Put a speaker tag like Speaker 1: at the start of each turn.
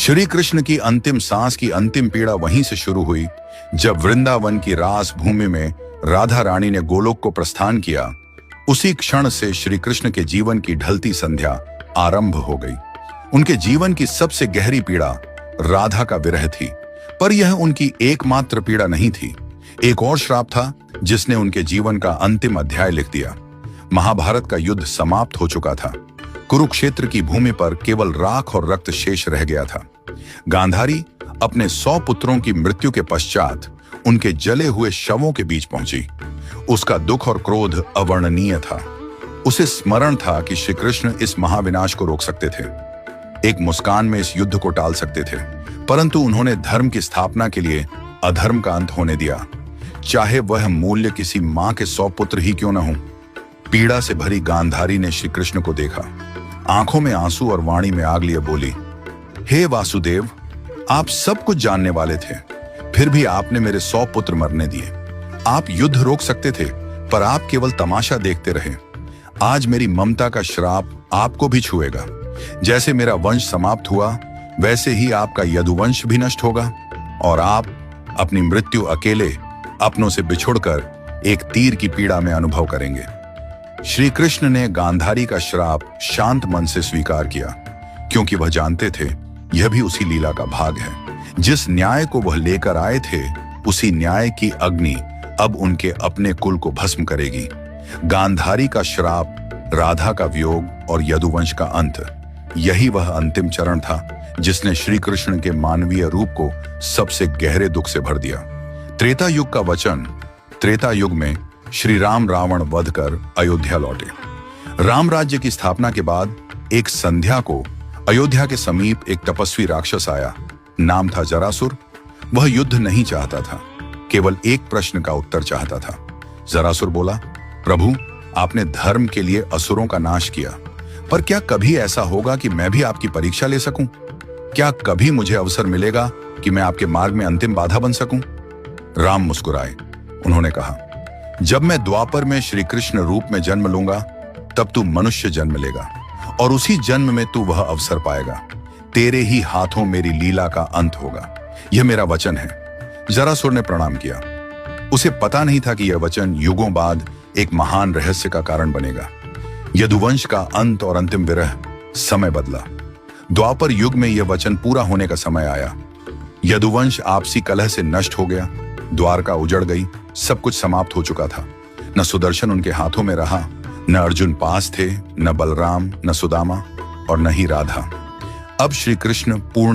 Speaker 1: श्री कृष्ण की अंतिम सांस की अंतिम पीड़ा वहीं से शुरू हुई जब वृंदावन की रास भूमि में राधा रानी ने गोलोक को प्रस्थान किया। उसी क्षण से श्री कृष्ण के जीवन की ढलती संध्या आरंभ हो गई। उनके जीवन की सबसे गहरी पीड़ा राधा का विरह थी, पर यह उनकी एकमात्र पीड़ा नहीं थी। एक और श्राप था जिसने उनके जीवन का अंतिम अध्याय लिख दिया। महाभारत का युद्ध समाप्त हो चुका था। कुरुक्षेत्र की भूमि पर केवल राख और रक्त शेष रह गया था। गांधारी अपने 100 पुत्रों की मृत्यु के पश्चात उनके जले हुए शवों के बीच पहुंची। उसका दुख और क्रोध अवर्णनीय था। उसे स्मरण था कि श्री कृष्ण इस महाविनाश को रोक सकते थे, एक मुस्कान में इस युद्ध को टाल सकते थे, परंतु उन्होंने धर्म की स्थापना के लिए अधर्म का अंत होने दिया, चाहे वह मूल्य किसी मां के 100 पुत्र ही क्यों न हो। पीड़ा से भरी गांधारी ने श्री कृष्ण को देखा, आंखों में आंसू और वाणी में आग लिए बोली, हे वासुदेव, आप सब कुछ जानने वाले थे, फिर भी आपने मेरे 100 पुत्र मरने दिए। आप युद्ध रोक सकते थे, पर आप केवल तमाशा देखते रहे। आज मेरी ममता का श्राप आपको भी छुएगा। जैसे मेरा वंश समाप्त हुआ, वैसे ही आपका यदुवंश भी नष्ट होगा और आप अपनी मृत्यु अकेले अपनों से बिछुड़कर एक तीर की पीड़ा में अनुभव करेंगे। श्री कृष्ण ने गांधारी का श्राप शांत मन से स्वीकार किया, क्योंकि वह जानते थे यह भी उसी लीला का भाग है। जिस न्याय को वह लेकर आए थे, उसी न्याय की अग्नि अब उनके अपने कुल को भस्म करेगी। गांधारी का श्राप, राधा का वियोग और यदुवंश का अंत, यही वह अंतिम चरण था जिसने श्री कृष्ण के मानवीय रूप को सबसे गहरे दुख से भर दिया। त्रेता युग का वचन। त्रेता युग में श्री राम रावण वध कर अयोध्या लौटे। राम राज्य की स्थापना के बाद एक संध्या को अयोध्या के समीप एक तपस्वी राक्षस आया। नाम था जरासुर। वह युद्ध नहीं चाहता था, केवल एक प्रश्न का उत्तर चाहता था। जरासुर बोला, प्रभु, आपने धर्म के लिए असुरों का नाश किया, पर क्या कभी ऐसा होगा कि मैं भी आपकी परीक्षा ले सकूं? क्या कभी मुझे अवसर मिलेगा कि मैं आपके मार्ग में अंतिम बाधा बन सकूं? राम मुस्कुराए। उन्होंने कहा, जब मैं द्वापर में श्री कृष्ण रूप में जन्म लूंगा, तब तू मनुष्य जन्म लेगा और उसी जन्म में तू वह अवसर पाएगा। तेरे ही हाथों मेरी लीला का अंत होगा। यह मेरा वचन है। जरासुर ने प्रणाम किया। उसे पता नहीं था कि यह वचन युगों बाद एक महान रहस्य का कारण बनेगा। यदुवंश का अंत और अंतिम विरह। समय बदला। द्वापर युग में यह वचन पूरा होने का समय आया। यदुवंश आपसी कलह से नष्ट हो गया। द्वारका उजड़ गई। सब कुछ समाप्त हो चुका था। न सुदर्शन उनके हाथों में रहा, न अर्जुन पास थे, न बलराम, न सुदामा और न ही राधा। अब श्री कृष्ण पूर्ण